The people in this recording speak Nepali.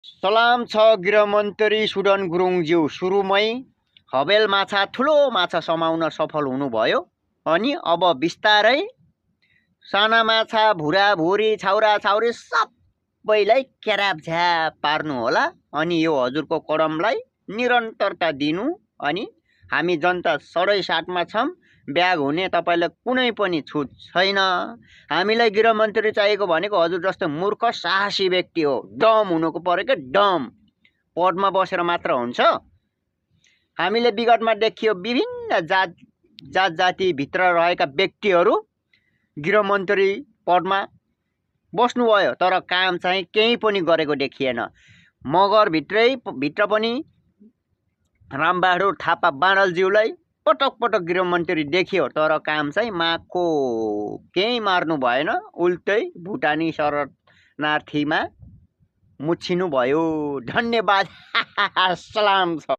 सलाम छ गृहमन्त्री सुडन गुरुङज्यू। सुरुमै हवेल माछा ठुलो माछा समाउन सफल हुनुभयो। अनि अब बिस्तारै साना माछा भुराभुरी छाउरा छाउरी सबैलाई क्यारापझ्याप पार्नु होला। अनि यो हजुरको कदमलाई निरन्तरता दिनु। अनि हामी जनता सधैँ साथमा छौँ। ब्याग हुने तपाईँलाई कुनै पनि छुट छैन। हामीलाई गृहमन्त्री चाहिएको भनेको हजुर जस्तो मूर्ख साहसी व्यक्ति हो। डम हुनुको परेको डम। पदमा बसेर मात्र हुन्छ। हामीले विगतमा देखियो विभिन्न जात जातिभित्र रहेका व्यक्तिहरू गृहमन्त्री पदमा बस्नुभयो, तर काम चाहिँ केही पनि गरेको देखिएन। भित्र पनि रामबहादुर थापा बाँडलज्यूलाई पटक पटक गृहमन्त्री देखियो, तर काम चाहिँ माको केही मार्नु भएन। उल्टै भुटानी शरणार्थीमा मुछिनु भयो। धन्यवाद। सलाम छ।